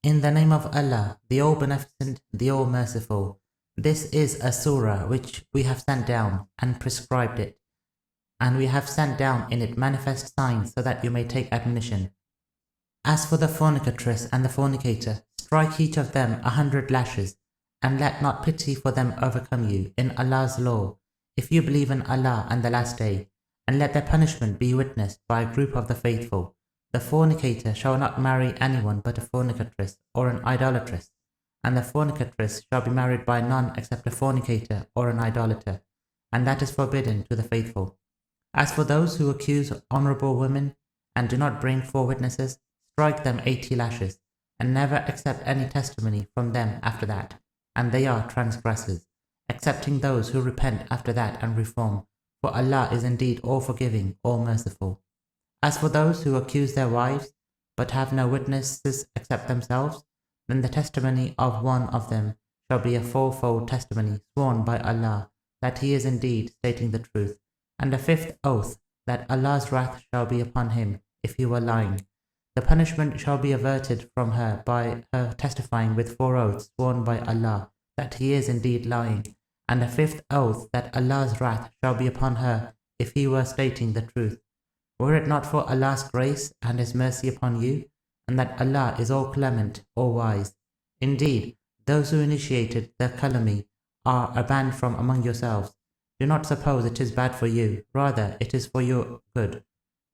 In the name of Allah, the All-Beneficent, the All-Merciful. This is a surah which we have sent down and prescribed it, and we have sent down in it manifest signs so that you may take admonition. As for the fornicatress and the fornicator, strike each of them 100 lashes, and let not pity for them overcome you in Allah's law, if you believe in Allah and the last day, and let their punishment be witnessed by a group of the faithful. The fornicator shall not marry anyone but a fornicatress or an idolatress, and the fornicatress shall be married by none except a fornicator or an idolater, and that is forbidden to the faithful. As for those who accuse honorable women and do not bring 4 witnesses, strike them 80 lashes, and never accept any testimony from them after that, and they are transgressors, excepting those who repent after that and reform, for Allah is indeed all-forgiving, all-merciful. As for those who accuse their wives, but have no witnesses except themselves, then the testimony of one of them shall be a 4-fold testimony sworn by Allah that he is indeed stating the truth, and a 5th oath that Allah's wrath shall be upon him if he were lying. The punishment shall be averted from her by her testifying with 4 oaths sworn by Allah that he is indeed lying, and a 5th oath that Allah's wrath shall be upon her if he were stating the truth. Were it not for Allah's grace and His mercy upon you, and that Allah is all clement, all wise. Indeed, those who initiated the calumny are banned from among yourselves. Do not suppose it is bad for you, rather it is for your good.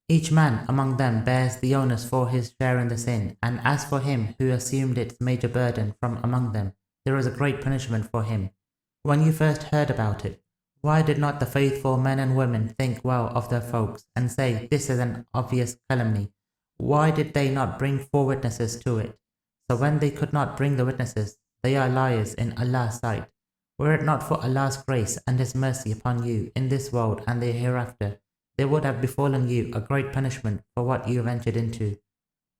Each man among them bears the onus for his share in the sin, and as for him who assumed its major burden from among them, there is a great punishment for him. When you first heard about it, why did not the faithful men and women think well of their folks and say, this is an obvious calumny? Why did they not bring 4 witnesses to it? So when they could not bring the witnesses, they are liars in Allah's sight. Were it not for Allah's grace and His mercy upon you in this world and the hereafter, there would have befallen you a great punishment for what you ventured into.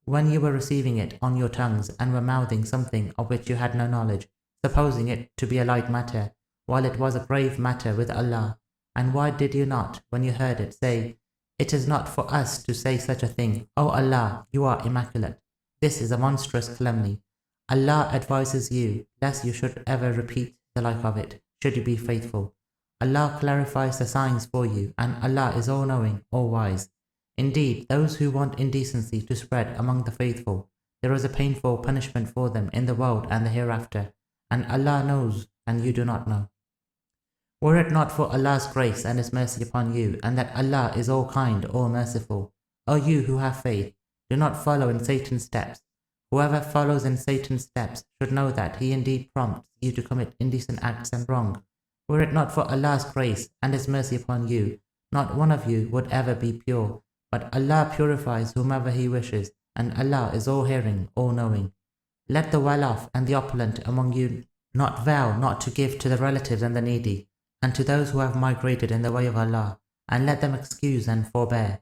When you were receiving it on your tongues and were mouthing something of which you had no knowledge, supposing it to be a light matter, while it was a grave matter with Allah, and why did you not, when you heard it, say, it is not for us to say such a thing, O Allah, you are immaculate. This is a monstrous calumny. Allah advises you, lest you should ever repeat the like of it, should you be faithful. Allah clarifies the signs for you, and Allah is all-knowing, all-wise. Indeed, those who want indecency to spread among the faithful, there is a painful punishment for them in the world and the hereafter, and Allah knows, and you do not know. Were it not for Allah's grace and His mercy upon you, and that Allah is all-kind, all-merciful, O you who have faith, do not follow in Satan's steps. Whoever follows in Satan's steps should know that he indeed prompts you to commit indecent acts and wrong. Were it not for Allah's grace and His mercy upon you, not one of you would ever be pure, but Allah purifies whomever He wishes, and Allah is all-hearing, all-knowing. Let the well-off and the opulent among you not vow not to give to the relatives and the needy, and to those who have migrated in the way of Allah, and let them excuse and forbear.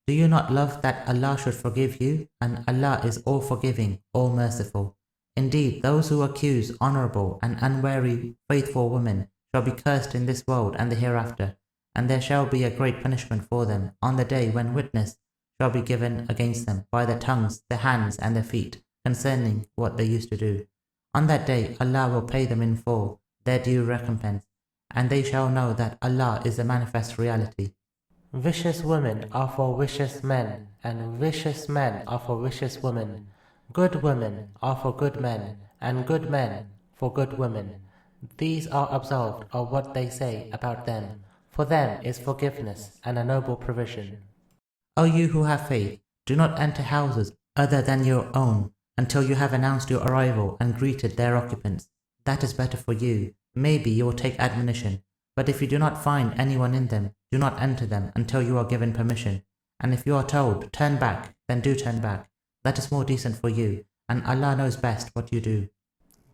Do you not love that Allah should forgive you, and Allah is all-forgiving, all-merciful? Indeed, those who accuse honorable and unwary faithful women shall be cursed in this world and the hereafter, and there shall be a great punishment for them on the day when witness shall be given against them by their tongues, their hands, and their feet, concerning what they used to do. On that day Allah will pay them in full their due recompense, and they shall know that Allah is the manifest reality. Vicious women are for vicious men, and vicious men are for vicious women. Good women are for good men, and good men for good women. These are absolved of what they say about them. For them is forgiveness and a noble provision. O you who have faith, do not enter houses other than your own until you have announced your arrival and greeted their occupants. That is better for you. Maybe you will take admonition. But if you do not find anyone in them, do not enter them until you are given permission. And if you are told, turn back, then do turn back. That is more decent for you, and Allah knows best what you do.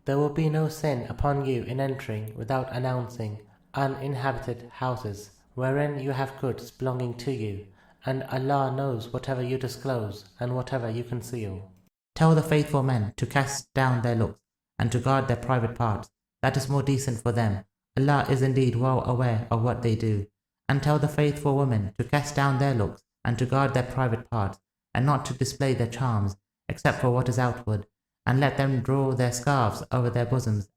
There will be no sin upon you in entering without announcing uninhabited houses, wherein you have goods belonging to you, and Allah knows whatever you disclose and whatever you conceal. Tell the faithful men to cast down their looks and to guard their private parts. That is more decent for them. Allah is indeed well aware of what they do. And tell the faithful women to cast down their looks and to guard their private parts, and not to display their charms, except for what is outward, and let them draw their scarves over their bosoms,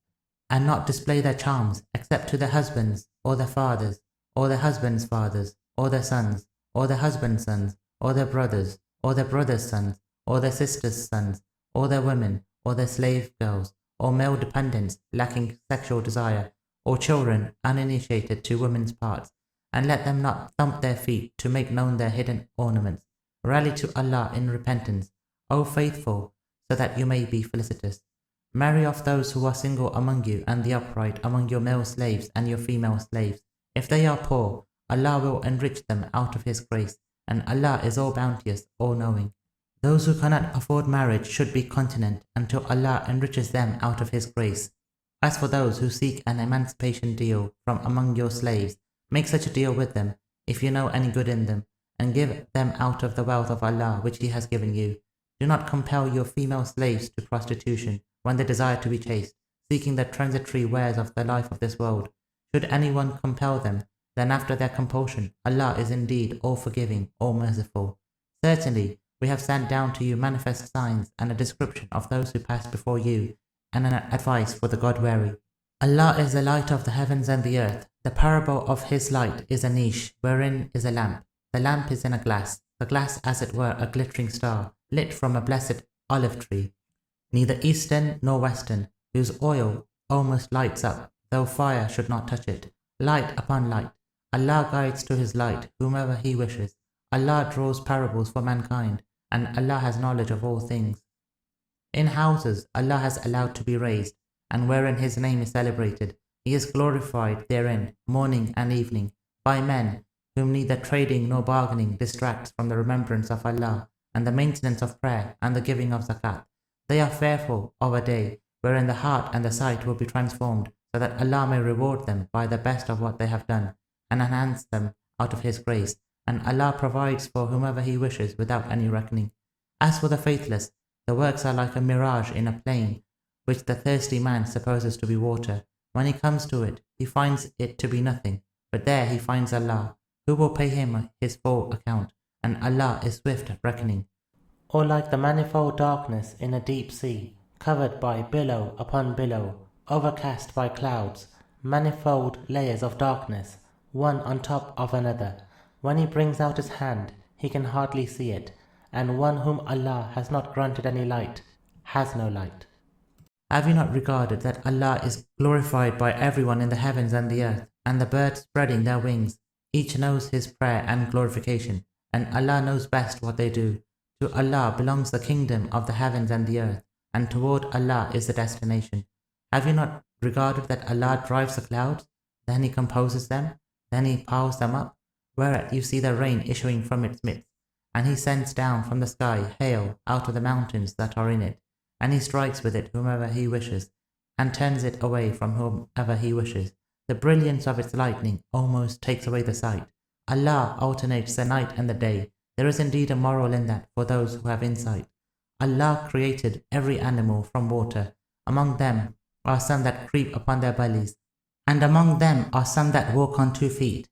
and not display their charms except to their husbands, or their fathers, or their husbands' fathers, or their sons, or their husbands' sons, or their brothers, or their brothers' sons, or their sisters' sons, or their women, or their slave girls, or male dependents lacking sexual desire, or children uninitiated to women's parts, and let them not thump their feet to make known their hidden ornaments. Rally to Allah in repentance, O faithful, so that you may be felicitous. Marry off those who are single among you and the upright among your male slaves and your female slaves. If they are poor, Allah will enrich them out of His grace, and Allah is all bounteous, all knowing. Those who cannot afford marriage should be continent until Allah enriches them out of His grace. As for those who seek an emancipation deal from among your slaves, make such a deal with them, if you know any good in them, and give them out of the wealth of Allah which He has given you. Do not compel your female slaves to prostitution when they desire to be chaste, seeking the transitory wares of the life of this world. Should anyone compel them, then after their compulsion, Allah is indeed all forgiving, all merciful. Certainly, we have sent down to you manifest signs and a description of those who passed before you, and an advice for the God-wary. Allah is the light of the heavens and the earth. The parable of His light is a niche, wherein is a lamp. The lamp is in a glass, the glass as it were a glittering star, lit from a blessed olive tree, neither eastern nor western, whose oil almost lights up, though fire should not touch it. Light upon light. Allah guides to His light whomever He wishes. Allah draws parables for mankind, and Allah has knowledge of all things. In houses Allah has allowed to be raised, and wherein His name is celebrated, He is glorified therein, morning and evening, by men whom neither trading nor bargaining distracts from the remembrance of Allah, and the maintenance of prayer, and the giving of zakat. They are fearful of a day wherein the heart and the sight will be transformed, so that Allah may reward them by the best of what they have done, and enhance them out of His grace, and Allah provides for whomever He wishes without any reckoning. As for the faithless, the works are like a mirage in a plain, which the thirsty man supposes to be water. When he comes to it, he finds it to be nothing, but there he finds Allah, who will pay him his full account, and Allah is swift at reckoning. Or like the manifold darkness in a deep sea, covered by billow upon billow, overcast by clouds, manifold layers of darkness, one on top of another. When he brings out his hand, he can hardly see it, and one whom Allah has not granted any light has no light. Have you not regarded that Allah is glorified by everyone in the heavens and the earth, and the birds spreading their wings? Each knows his prayer and glorification, and Allah knows best what they do. To Allah belongs the kingdom of the heavens and the earth, and toward Allah is the destination. Have you not regarded that Allah drives the clouds, then He composes them, then He piles them up, whereat you see the rain issuing from its midst, and He sends down from the sky hail out of the mountains that are in it, and He strikes with it whomever He wishes, and turns it away from whomever He wishes. The brilliance of its lightning almost takes away the sight. Allah alternates the night and the day. There is indeed a moral in that for those who have insight. Allah created every animal from water. Among them are some that creep upon their bellies, and among them are some that walk on 2 feet,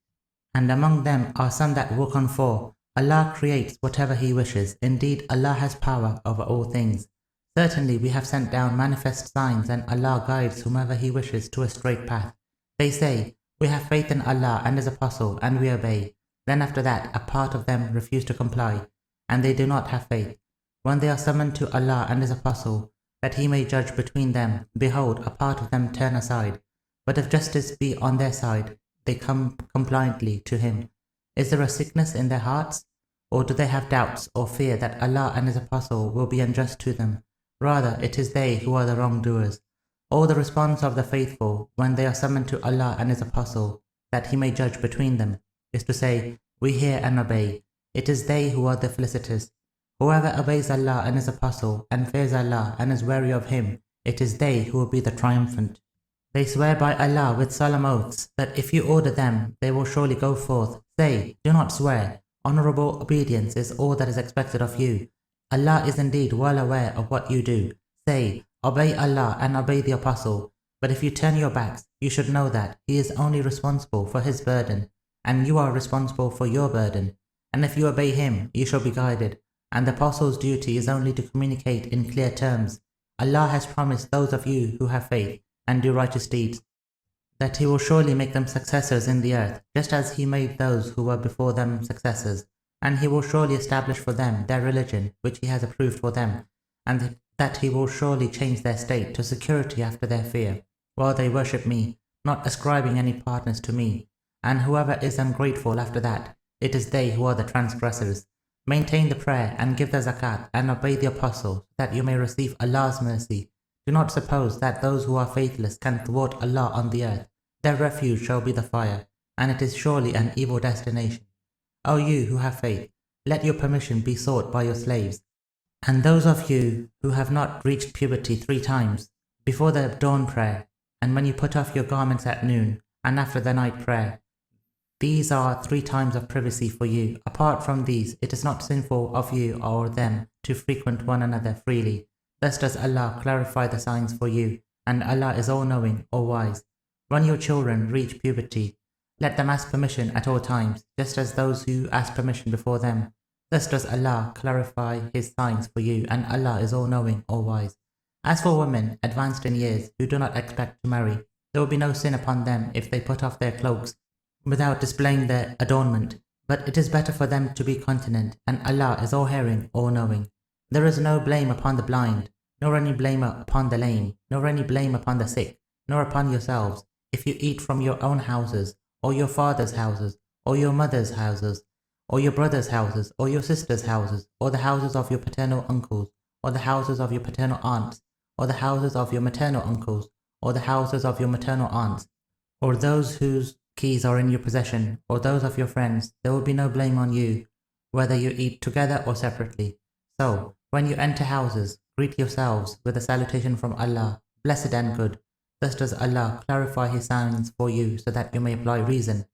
and among them are some that walk on 4. Allah creates whatever He wishes. Indeed, Allah has power over all things. Certainly we have sent down manifest signs, and Allah guides whomever He wishes to a straight path. They say, we have faith in Allah and His apostle, and we obey. Then after that, a part of them refuse to comply, and they do not have faith. When they are summoned to Allah and His apostle, that He may judge between them, behold, a part of them turn aside. But if justice be on their side, they come compliantly to Him. Is there a sickness in their hearts? Or do they have doubts or fear that Allah and His apostle will be unjust to them? Rather, it is they who are the wrongdoers. Or the response of the faithful, when they are summoned to Allah and His apostle, that He may judge between them, is to say, we hear and obey. It is they who are the felicitous. Whoever obeys Allah and His apostle, and fears Allah and is wary of Him, it is they who will be the triumphant. They swear by Allah with solemn oaths, that if you order them, they will surely go forth. Say, do not swear. Honorable obedience is all that is expected of you. Allah is indeed well aware of what you do. Say, obey Allah and obey the apostle. But if you turn your backs, you should know that He is only responsible for His burden, and you are responsible for your burden. And if you obey Him, you shall be guided. And the apostle's duty is only to communicate in clear terms. Allah has promised those of you who have faith and do righteous deeds that He will surely make them successors in the earth, just as He made those who were before them successors, and He will surely establish for them their religion which He has approved for them, and that He will surely change their state to security after their fear, while they worship Me, not ascribing any partners to Me. And whoever is ungrateful after that, it is they who are the transgressors. Maintain the prayer and give the zakat and obey the apostle, that you may receive Allah's mercy. Do not suppose that those who are faithless can thwart Allah on the earth. Their refuge shall be the fire, and it is surely an evil destination. O you who have faith, let your permission be sought by your slaves. And those of you who have not reached puberty 3 times, before the dawn prayer, and when you put off your garments at noon, and after the night prayer, these are 3 times of privacy for you. Apart from these, it is not sinful of you or them to frequent one another freely. Thus does Allah clarify the signs for you, and Allah is all-knowing, all-wise. When your children reach puberty, let them ask permission at all times, just as those who ask permission before them. Thus does Allah clarify His signs for you, and Allah is all-knowing, all-wise. As for women advanced in years who do not expect to marry, there will be no sin upon them if they put off their cloaks without displaying their adornment, but it is better for them to be continent, and Allah is all-hearing, all-knowing. There is no blame upon the blind, nor any blame upon the lame, nor any blame upon the sick, nor upon yourselves, if you eat from your own houses, or your father's houses, or your mother's houses, or your brother's houses, or your sister's houses, or the houses of your paternal uncles, or the houses of your paternal aunts, or the houses of your maternal uncles, or the houses of your maternal aunts, or those whose keys are in your possession, or those of your friends. There will be no blame on you, whether you eat together or separately. So, when you enter houses, greet yourselves with a salutation from Allah, blessed and good. Thus does Allah clarify His signs for you, so that you may apply reason.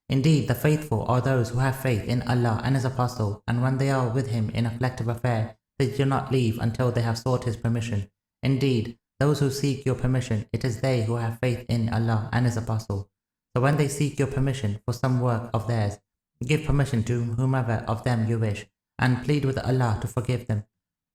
Indeed, the faithful are those who have faith in Allah and His Apostle, and when they are with Him in a collective affair, they do not leave until they have sought His permission. Indeed, those who seek your permission, it is they who have faith in Allah and His Apostle. So when they seek your permission for some work of theirs, give permission to whomever of them you wish, and plead with Allah to forgive them.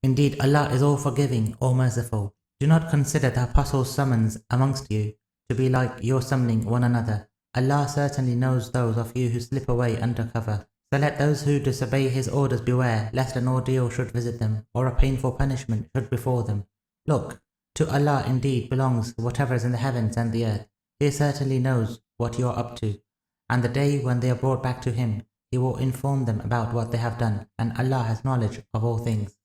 Indeed, Allah is all forgiving, all merciful. Do not consider the Apostle's summons amongst you to be like your summoning one another. Allah certainly knows those of you who slip away under cover. So let those who disobey His orders beware, lest an ordeal should visit them, or a painful punishment should befall them. Look, to Allah indeed belongs whatever is in the heavens and the earth. He certainly knows what you are up to, and the day when they are brought back to Him, He will inform them about what they have done, and Allah has knowledge of all things.